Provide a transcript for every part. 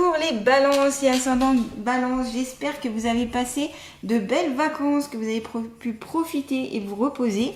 Bonjour les balances et ascendants balance, j'espère que vous avez passé de belles vacances, que vous avez pu profiter et vous reposer.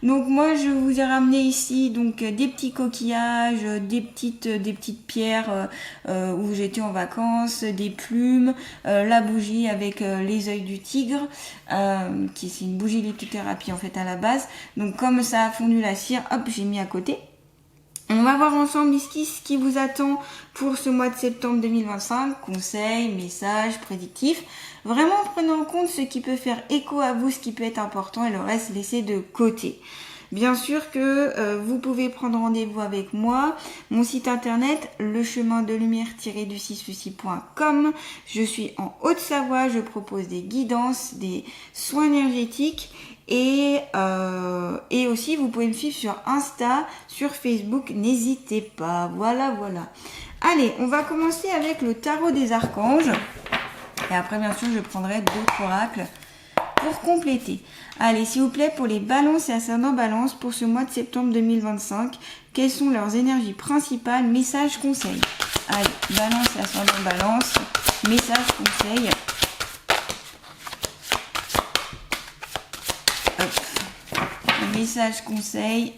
Donc moi je vous ai ramené ici donc des petits coquillages, des petites pierres où j'étais en vacances, des plumes, la bougie avec les œils du tigre, qui c'est une bougie lithothérapie en fait à la base. Donc comme ça a fondu la cire, hop j'ai mis à côté. On va voir ensemble ici ce qui vous attend pour ce mois de septembre 2025. Conseils, messages, prédictifs. Vraiment prenez en compte ce qui peut faire écho à vous, ce qui peut être important et le reste laissez de côté. Bien sûr que vous pouvez prendre rendez-vous avec moi. Mon site internet, lechemindelumière-du6souci.com. Je suis en Haute-Savoie. Je propose des guidances, des soins énergétiques. Et aussi, vous pouvez me suivre sur Insta, sur Facebook. N'hésitez pas. Voilà. Allez, on va commencer avec le tarot des archanges. Et après, bien sûr, je prendrai d'autres oracles pour compléter. Allez, s'il vous plaît, pour les balances et ascendants balance pour ce mois de septembre 2025, quelles sont leurs énergies principales, messages, conseils. Allez, balance et ascendant balance, messages, conseils. Message, conseil,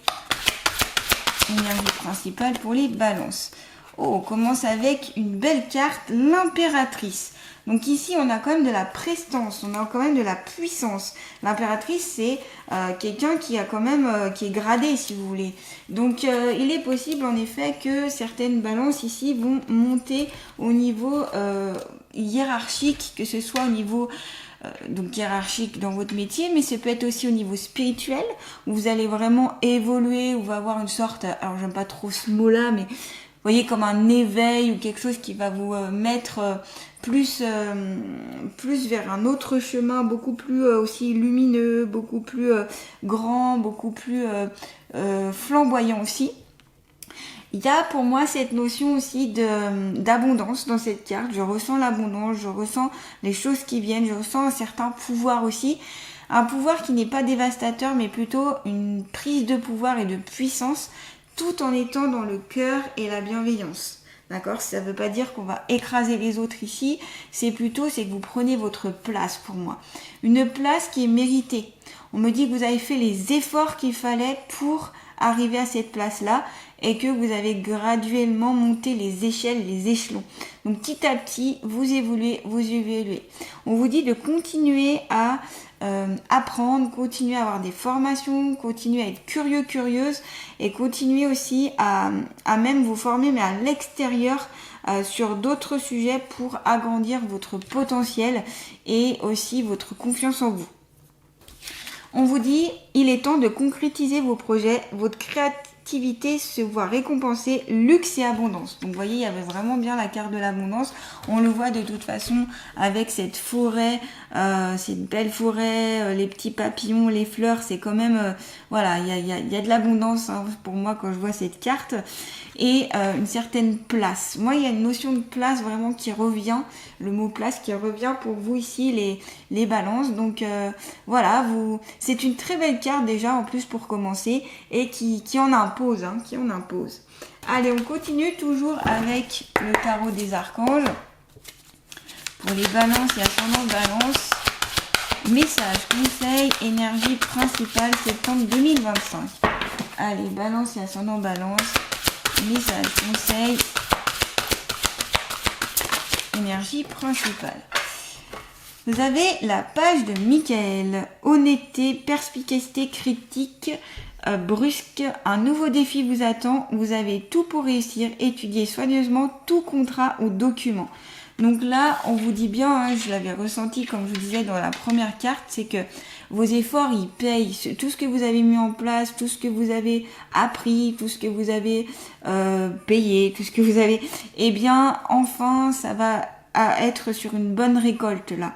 énergie principale pour les balances. Oh, on commence avec une belle carte, l'impératrice. Donc ici, on a quand même de la prestance, on a quand même de la puissance. L'impératrice, c'est quelqu'un qui a quand même, qui est gradé, si vous voulez. Donc, il est possible, en effet, que certaines balances ici vont monter au niveau hiérarchique, que ce soit au niveau donc hiérarchique dans votre métier, mais ça peut être aussi au niveau spirituel, où vous allez vraiment évoluer, où va avoir une sorte, alors j'aime pas trop ce mot-là, mais vous voyez comme un éveil ou quelque chose qui va vous mettre plus vers un autre chemin, beaucoup plus aussi lumineux, beaucoup plus grand, beaucoup plus flamboyant aussi. Il y a pour moi cette notion aussi d'abondance dans cette carte. Je ressens l'abondance, je ressens les choses qui viennent, je ressens un certain pouvoir aussi. Un pouvoir qui n'est pas dévastateur, mais plutôt une prise de pouvoir et de puissance, tout en étant dans le cœur et la bienveillance. D'accord ? Ça ne veut pas dire qu'on va écraser les autres ici, c'est que vous prenez votre place pour moi. Une place qui est méritée. On me dit que vous avez fait les efforts qu'il fallait pour arriver à cette place-là et que vous avez graduellement monté les échelles, les échelons. Donc petit à petit, vous évoluez. On vous dit de continuer à apprendre, continuer à avoir des formations, continuer à être curieuse et continuer aussi à même vous former mais à l'extérieur sur d'autres sujets pour agrandir votre potentiel et aussi votre confiance en vous. On vous dit, il est temps de concrétiser vos projets, votre créativité se voit récompensée, luxe et abondance. Donc vous voyez, il y avait vraiment bien la carte de l'abondance. On le voit de toute façon avec cette forêt, cette belle forêt, les petits papillons, les fleurs, c'est quand même, voilà, il y a de l'abondance hein, pour moi quand je vois cette carte. Et une certaine place. Moi, il y a une notion de place vraiment qui revient, le mot place qui revient pour vous ici, les balances. Donc voilà, c'est une très belle carte déjà en plus pour commencer et qui en impose, qui en impose. Allez, on continue toujours avec le tarot des archanges. Pour les balances et ascendants balance, message, conseil, énergie principale septembre 2025. Allez, balance et ascendant balance. Message, conseil, énergie principale. Vous avez la page de Michael. Honnêteté, perspicacité, critique, brusque. Un nouveau défi vous attend. Vous avez tout pour réussir. Étudiez soigneusement tout contrat ou document. Donc là, on vous dit bien, je l'avais ressenti comme je vous disais dans la première carte, c'est que vos efforts, ils payent. Tout ce que vous avez mis en place, tout ce que vous avez appris, tout ce que vous avez payé, tout ce que vous avez... Eh bien, enfin, ça va être sur une bonne récolte là.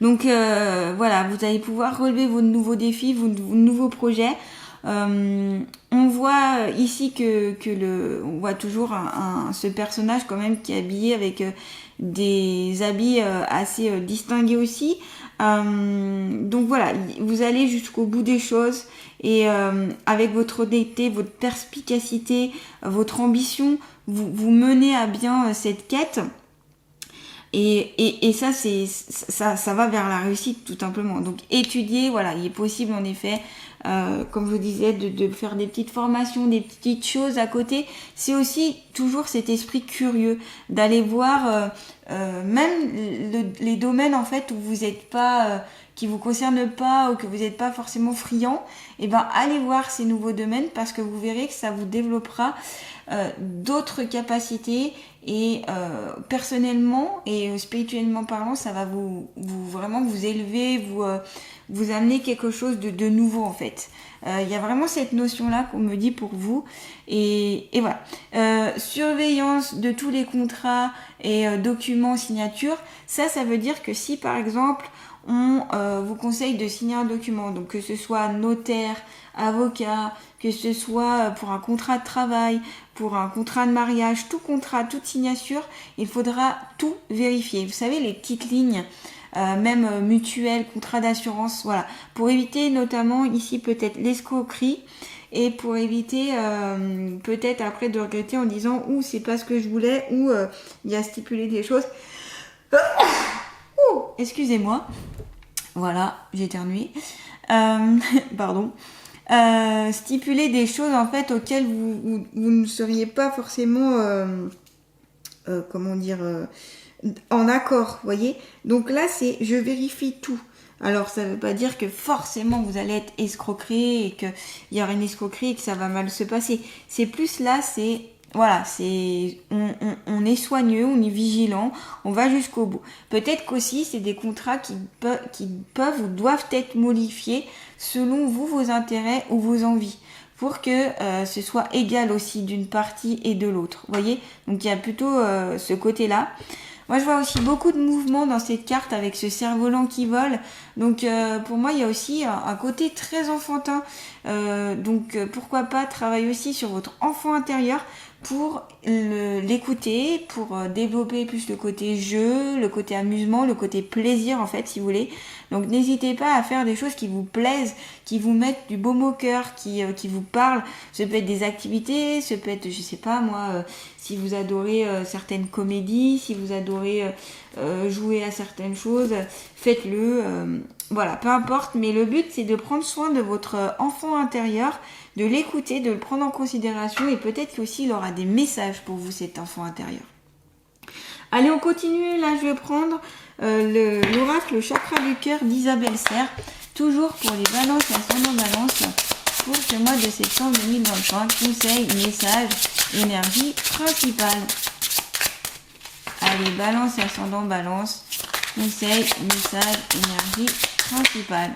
Donc voilà, vous allez pouvoir relever vos nouveaux défis, vos nouveaux projets. On voit ici on voit toujours ce personnage quand même qui est habillé avec des habits assez distingués aussi. Donc voilà, vous allez jusqu'au bout des choses et avec votre honnêteté, votre perspicacité, votre ambition, vous menez à bien cette quête. Et ça, ça va vers la réussite tout simplement. Donc étudier, voilà, il est possible en effet, comme je vous disais, de faire des petites formations, des petites choses à côté. C'est aussi toujours cet esprit curieux d'aller voir même les domaines en fait où vous n'êtes pas, qui vous concernent pas ou que vous n'êtes pas forcément friand. Et ben allez voir ces nouveaux domaines parce que vous verrez que ça vous développera d'autres capacités et personnellement et spirituellement parlant, ça va vous vraiment vous élever, vous amener quelque chose de nouveau en fait. Il y a vraiment cette notion là qu'on me dit pour vous et voilà. Surveillance de tous les contrats et documents, signatures, ça veut dire que si par exemple on vous conseille de signer un document, donc que ce soit notaire, avocat, que ce soit pour un contrat de travail, pour un contrat de mariage, tout contrat, toute signature, il faudra tout vérifier. Vous savez, les petites lignes, même mutuelles, contrat d'assurance, voilà, pour éviter notamment ici peut-être l'escroquerie et pour éviter peut-être après de regretter en disant ou c'est pas ce que je voulais ou il y a stipulé des choses. Excusez-moi. Voilà, j'ai éternué. Pardon. Stipuler des choses en fait auxquelles vous ne seriez pas forcément en accord, voyez. Donc là c'est je vérifie tout. Alors ça veut pas dire que forcément vous allez être escroqué et qu'il y aura une escroquerie et que ça va mal se passer. C'est plus là, c'est voilà, on est soigneux, on est vigilant, on va jusqu'au bout. Peut-être qu'aussi c'est des contrats qui peuvent ou doivent être modifiés selon vos intérêts ou vos envies pour que ce soit égal aussi d'une partie et de l'autre. Vous voyez ? Donc il y a plutôt ce côté-là. Moi, je vois aussi beaucoup de mouvements dans cette carte avec ce cerf-volant qui vole. Donc, pour moi, il y a aussi un côté très enfantin. Donc, pourquoi pas travailler aussi sur votre enfant intérieur pour l'écouter, pour développer plus le côté jeu, le côté amusement, le côté plaisir, en fait, si vous voulez. Donc, n'hésitez pas à faire des choses qui vous plaisent, qui vous mettent du baume au cœur, qui vous parlent. Ça peut être des activités, ça peut être, je sais pas, moi... si vous adorez certaines comédies, si vous adorez jouer à certaines choses, faites-le. Voilà, peu importe. Mais le but, c'est de prendre soin de votre enfant intérieur, de l'écouter, de le prendre en considération. Et peut-être qu'aussi, il aura des messages pour vous, cet enfant intérieur. Allez, on continue. Là, je vais prendre l'oracle, le chakra du cœur d'Isabelle Serre. Toujours pour les balances et ascendant balance. Pour ce mois de septembre 2025, conseil, message, énergie principale. Allez, balance et ascendant balance, conseil, message, énergie principale.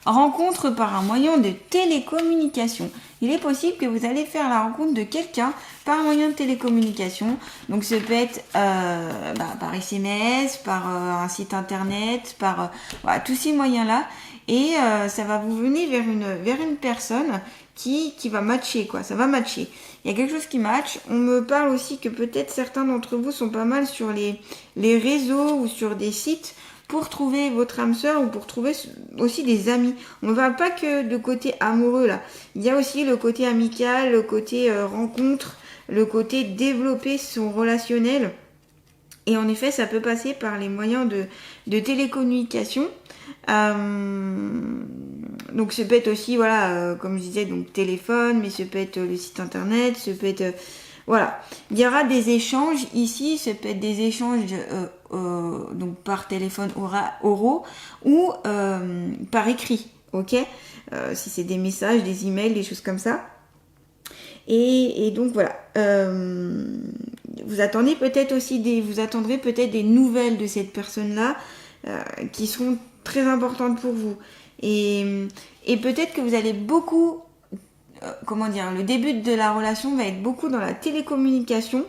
Rencontre par un moyen de télécommunication. Il est possible que vous allez faire la rencontre de quelqu'un par moyen de télécommunication. Donc ça peut être par SMS, par un site internet, par voilà, tous ces moyens-là. Et ça va vous mener vers une personne qui va matcher, quoi. Ça va matcher. Il y a quelque chose qui match. On me parle aussi que peut-être certains d'entre vous sont pas mal sur les réseaux ou sur des sites pour trouver votre âme sœur ou pour trouver aussi des amis. On ne parle pas que de côté amoureux, là. Il y a aussi le côté amical, le côté rencontre, le côté développer son relationnel. Et en effet, ça peut passer par les moyens de télécommunication. Donc ça peut être aussi, voilà, comme je disais, donc téléphone, mais ça peut être le site internet, ça peut être... voilà. Il y aura des échanges ici, ça peut être des échanges donc par téléphone oraux ou par écrit, ok, si c'est des messages, des emails, des choses comme ça. Et donc voilà. Vous attendrez peut-être des nouvelles de cette personne-là qui seront très importantes pour vous. Et peut-être que vous allez beaucoup, le début de la relation va être beaucoup dans la télécommunication.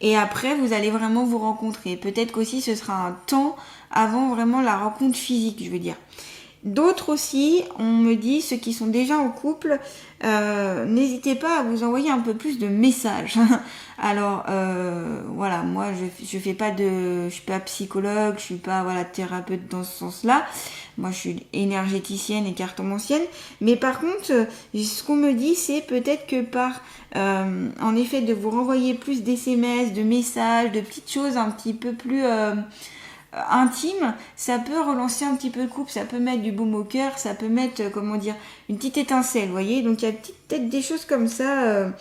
Et après, vous allez vraiment vous rencontrer. Peut-être qu'aussi, ce sera un temps avant vraiment la rencontre physique, je veux dire. D'autres aussi, on me dit, ceux qui sont déjà en couple, n'hésitez pas à vous envoyer un peu plus de messages. Alors voilà, moi je fais pas je suis pas psychologue, je suis pas voilà thérapeute dans ce sens-là. Moi je suis énergéticienne et cartomancienne, mais par contre ce qu'on me dit c'est peut-être que par en effet de vous renvoyer plus d'SMS, de messages, de petites choses un petit peu plus intime, ça peut relancer un petit peu le couple, ça peut mettre du baume au cœur, ça peut mettre, comment dire, une petite étincelle, vous voyez. Donc il y a peut-être des choses comme ça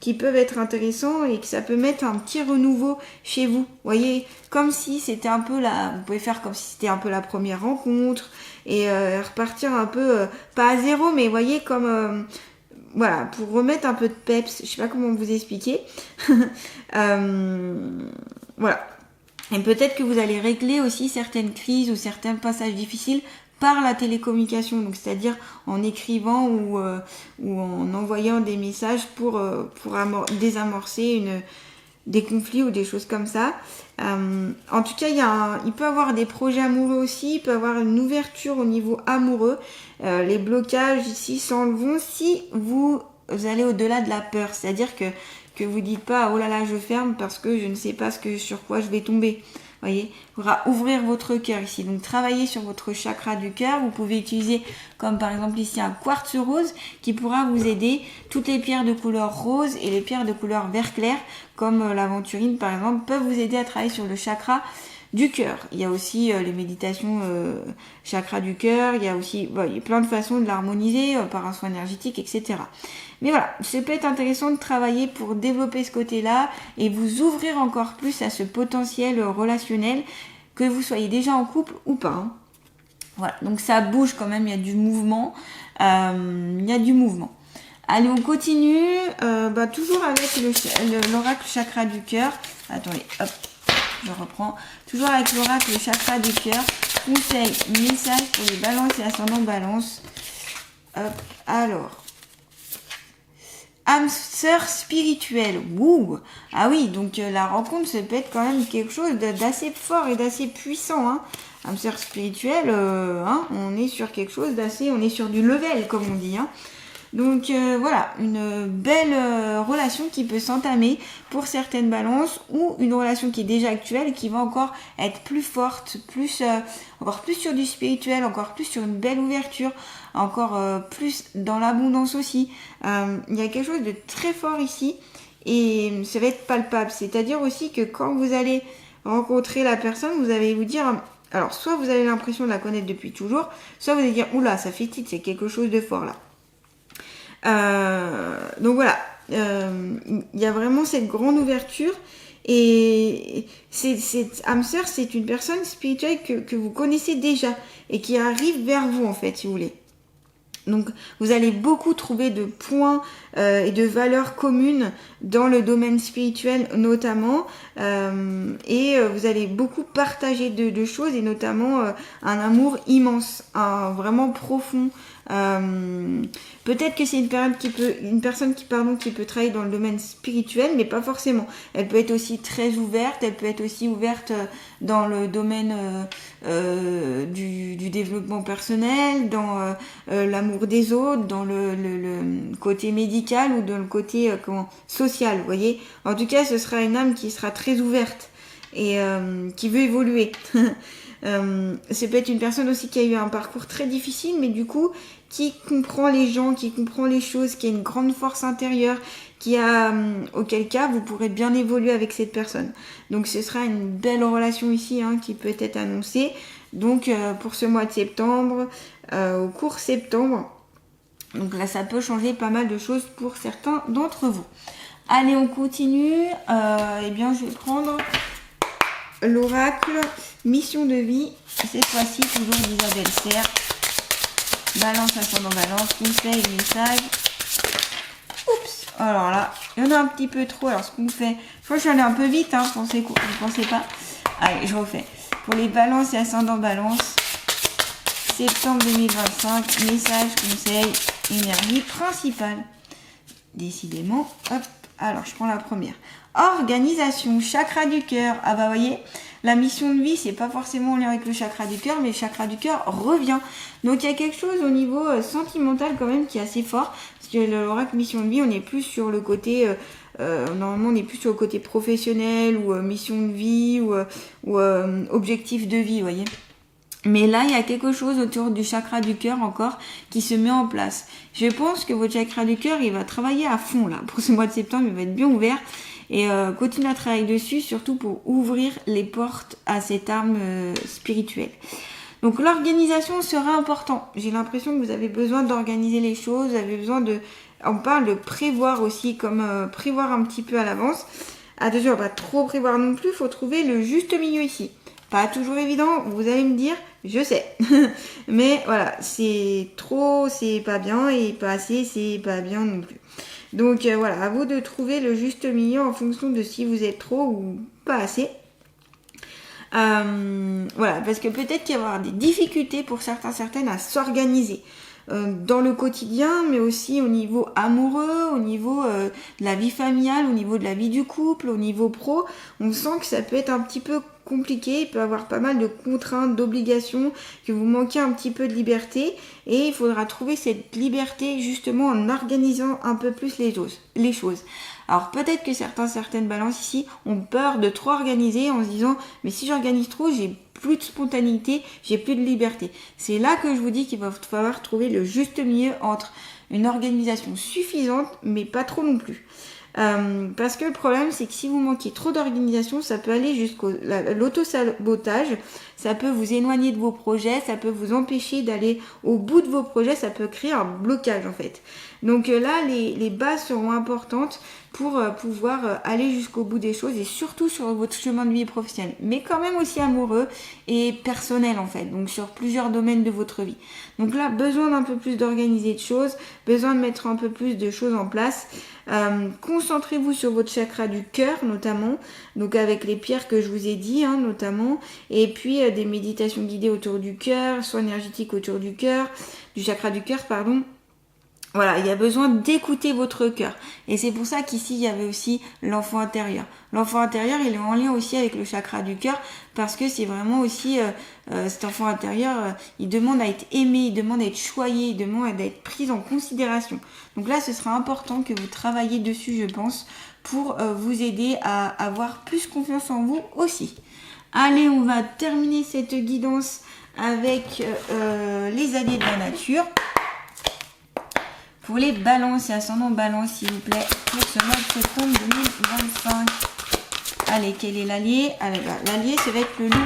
qui peuvent être intéressantes et que ça peut mettre un petit renouveau chez vous, vous voyez, comme si c'était un peu vous pouvez faire comme si c'était un peu la première rencontre et repartir un peu, pas à zéro, mais vous voyez, comme... voilà, pour remettre un peu de peps, je sais pas comment vous expliquer. Voilà. Et peut-être que vous allez régler aussi certaines crises ou certains passages difficiles par la télécommunication, donc c'est-à-dire en écrivant ou en envoyant des messages pour désamorcer des conflits ou des choses comme ça. En tout cas, il peut y avoir des projets amoureux aussi, il peut y avoir une ouverture au niveau amoureux. Les blocages ici s'enleveront si vous allez au-delà de la peur, c'est-à-dire que vous dites pas oh là là je ferme parce que je ne sais pas sur quoi je vais tomber. Voyez, il faudra ouvrir votre cœur ici. Donc travailler sur votre chakra du cœur. Vous pouvez utiliser comme par exemple ici un quartz rose qui pourra vous aider. Toutes les pierres de couleur rose et les pierres de couleur vert clair comme l'aventurine par exemple peuvent vous aider à travailler sur le chakra du cœur. Il y a aussi les méditations chakra du cœur. Il y a aussi il y a plein de façons de l'harmoniser par un soin énergétique, etc. Mais voilà, ça peut être intéressant de travailler pour développer ce côté-là et vous ouvrir encore plus à ce potentiel relationnel, que vous soyez déjà en couple ou pas. Hein. Voilà, donc ça bouge quand même, il y a du mouvement. Allez, on continue, toujours avec l'oracle chakra du cœur. Attendez, hop, je reprends. Toujours avec l'oracle chakra du cœur. Conseil, message pour les balances et ascendant balance. Hop, alors... âme sœur spirituelle. Ouh. Ah oui, donc la rencontre, ça peut être quand même quelque chose d'assez fort et d'assez puissant. Hein. Âme sœur spirituelle, on est sur quelque chose d'assez... On est sur du level, comme on dit. Hein. Donc voilà, une belle relation qui peut s'entamer pour certaines balances ou une relation qui est déjà actuelle et qui va encore être plus forte, encore plus sur du spirituel, encore plus sur une belle ouverture, encore plus dans l'abondance aussi. Il y a quelque chose de très fort ici et ça va être palpable. C'est-à-dire aussi que quand vous allez rencontrer la personne, vous allez vous dire... Alors, soit vous avez l'impression de la connaître depuis toujours, soit vous allez dire, oula, ça fait titre, c'est quelque chose de fort là. Donc voilà, il y a vraiment cette grande ouverture et âme sœur, c'est une personne spirituelle que vous connaissez déjà et qui arrive vers vous en fait, si vous voulez. Donc vous allez beaucoup trouver de points et de valeurs communes dans le domaine spirituel notamment et vous allez beaucoup partager de choses et notamment un amour immense, vraiment profond. Peut-être que c'est une personne qui peut travailler dans le domaine spirituel, mais pas forcément. Elle peut être aussi très ouverte, elle peut être aussi ouverte dans le domaine du développement personnel, dans l'amour des autres, dans le côté médical ou dans le côté social, vous voyez. En tout cas, ce sera une âme qui sera très ouverte et qui veut évoluer. C'est peut-être une personne aussi qui a eu un parcours très difficile, mais du coup qui comprend les gens, qui comprend les choses, qui a une grande force intérieure, auquel cas vous pourrez bien évoluer avec cette personne. Donc ce sera une belle relation ici qui peut être annoncée. Donc pour ce mois de septembre, au cours septembre. Donc là ça peut changer pas mal de choses pour certains d'entre vous. Allez, on continue. Eh bien je vais prendre l'oracle mission de vie, cette fois-ci toujours d'Isabelle Serre. Balance, ascendant balance, conseil, message. Oups, alors là, il y en a un petit peu trop. Alors ce qu'on fait, je crois que je suis allée un peu vite, vous pensez pas. Allez, je refais. Pour les balances et ascendant balance, septembre 2025, message, conseil, énergie principale. Décidément, hop, alors je prends la première. Organisation, chakra du cœur. Ah bah voyez, La mission de vie, c'est pas forcément en lien avec le chakra du cœur, mais le chakra du cœur revient. Donc il y a quelque chose au niveau sentimental quand même qui est assez fort, parce que l'oracle mission de vie, on est plus sur le côté... normalement on est plus sur le côté professionnel ou mission de vie ou objectif de vie, vous voyez. Mais là, il y a quelque chose autour du chakra du cœur encore qui se met en place. Je pense que votre chakra du cœur, il va travailler à fond là. Pour ce mois de septembre, il va être bien ouvert. Et continuez à travailler dessus, surtout pour ouvrir les portes à cette arme spirituelle. Donc l'organisation sera importante. J'ai l'impression que vous avez besoin d'organiser les choses, vous avez besoin de... On parle de prévoir aussi, comme prévoir un petit peu à l'avance. Attention, on va pas trop prévoir non plus, il faut trouver le juste milieu ici. Pas toujours évident, vous allez me dire, je sais. Mais voilà, c'est trop, c'est pas bien, et pas assez, c'est pas bien non plus. Donc voilà, à vous de trouver le juste milieu en fonction de si vous êtes trop ou pas assez. Voilà, parce que peut-être qu'il va y avoir des difficultés pour certaines à s'organiser dans le quotidien, mais aussi au niveau amoureux, au niveau de la vie familiale, au niveau de la vie du couple, au niveau pro. On sent que ça peut être un petit peu compliqué, il peut y avoir pas mal de contraintes, d'obligations, que vous manquez un petit peu de liberté, et il faudra trouver cette liberté justement en organisant un peu plus les choses. Alors peut-être que certaines balances ici ont peur de trop organiser en se disant mais si j'organise trop, j'ai plus de spontanéité, j'ai plus de liberté. C'est là que je vous dis qu'il va falloir trouver le juste milieu entre une organisation suffisante mais pas trop non plus. Parce que le problème c'est que si vous manquez trop d'organisation, ça peut aller jusqu'au l'auto-sabotage, ça peut vous éloigner de vos projets, ça peut vous empêcher d'aller au bout de vos projets, ça peut créer un blocage en fait. Donc là les bases seront importantes pour pouvoir aller jusqu'au bout des choses et surtout sur votre chemin de vie professionnel, mais quand même aussi amoureux et personnel en fait, donc sur plusieurs domaines de votre vie. Donc là, besoin d'un peu plus d'organiser de choses, besoin de mettre un peu plus de choses en place. Concentrez-vous sur votre chakra du cœur notamment, donc avec les pierres que je vous ai dit notamment, et puis des méditations guidées autour du cœur, soins énergétiques autour du cœur, du chakra du cœur, pardon. Voilà, il y a besoin d'écouter votre cœur. Et c'est pour ça qu'ici, il y avait aussi l'enfant intérieur. L'enfant intérieur, il est en lien aussi avec le chakra du cœur parce que c'est vraiment aussi, cet enfant intérieur, il demande à être aimé, il demande à être choyé, il demande à être pris en considération. Donc là, ce sera important que vous travailliez dessus, je pense, pour vous aider à avoir plus confiance en vous aussi. Allez, on va terminer cette guidance avec les alliés de la nature. Pour les balances et ascendant balance, s'il vous plaît, pour ce mois de septembre 2025. Allez, quel est l'allié? L'allié, ça va être le loup.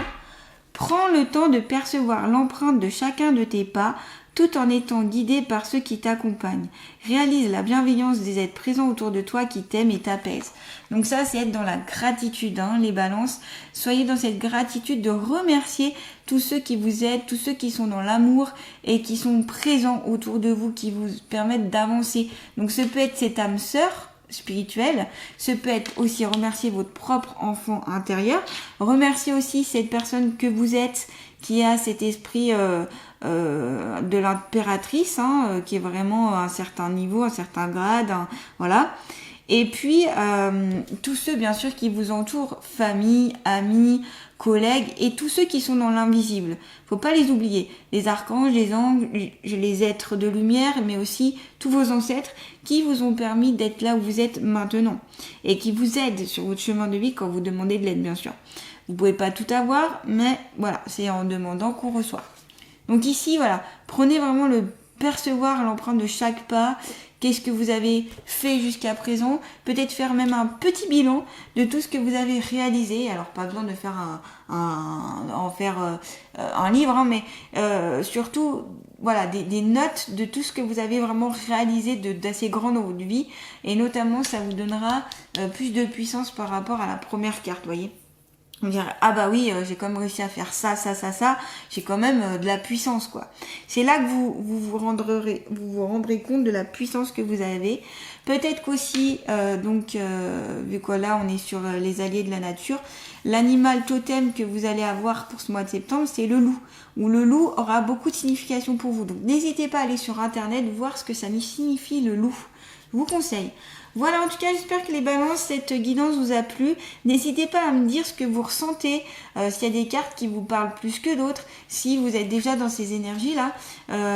Prends le temps de percevoir l'empreinte de chacun de tes pas, tout en étant guidé par ceux qui t'accompagnent. Réalise la bienveillance des êtres présents autour de toi qui t'aiment et t'apaisent. Donc ça, c'est être dans la gratitude, les balances. Soyez dans cette gratitude de remercier tous ceux qui vous aident, tous ceux qui sont dans l'amour et qui sont présents autour de vous, qui vous permettent d'avancer. Donc ce peut être cette âme sœur spirituelle, ce peut être aussi remercier votre propre enfant intérieur, remercier aussi cette personne que vous êtes, qui a cet esprit de l'impératrice, qui est vraiment à un certain niveau, un certain grade, voilà. Et puis, tous ceux, bien sûr, qui vous entourent, famille, amis, collègues, et tous ceux qui sont dans l'invisible. Faut pas les oublier. Les archanges, les anges, les êtres de lumière, mais aussi tous vos ancêtres qui vous ont permis d'être là où vous êtes maintenant. Et qui vous aident sur votre chemin de vie quand vous demandez de l'aide, bien sûr. Vous pouvez pas tout avoir, mais voilà, c'est en demandant qu'on reçoit. Donc ici, voilà, prenez vraiment le percevoir l'empreinte de chaque pas. Qu'est-ce que vous avez fait jusqu'à présent? Peut-être faire même un petit bilan de tout ce que vous avez réalisé. Alors, pas besoin de faire un livre, mais surtout, voilà, des notes de tout ce que vous avez vraiment réalisé d'assez grand dans votre vie. Et notamment, ça vous donnera plus de puissance par rapport à la première carte, vous voyez. On dirait, ah bah oui, j'ai quand même réussi à faire ça, j'ai quand même de la puissance, quoi. C'est là que vous vous rendrez compte de la puissance que vous avez. Peut-être qu'aussi, vu que là on est sur les alliés de la nature, l'animal totem que vous allez avoir pour ce mois de septembre, c'est le loup. Où le loup aura beaucoup de signification pour vous. Donc n'hésitez pas à aller sur internet, voir ce que ça signifie le loup. vous conseille. Voilà, en tout cas, j'espère que les balances, cette guidance vous a plu. N'hésitez pas à me dire ce que vous ressentez, s'il y a des cartes qui vous parlent plus que d'autres, si vous êtes déjà dans ces énergies-là.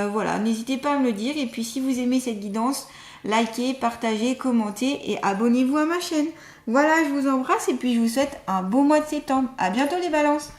Voilà, n'hésitez pas à me le dire. Et puis, si vous aimez cette guidance, likez, partagez, commentez et abonnez-vous à ma chaîne. Voilà, je vous embrasse et puis je vous souhaite un beau mois de septembre. À bientôt les balances!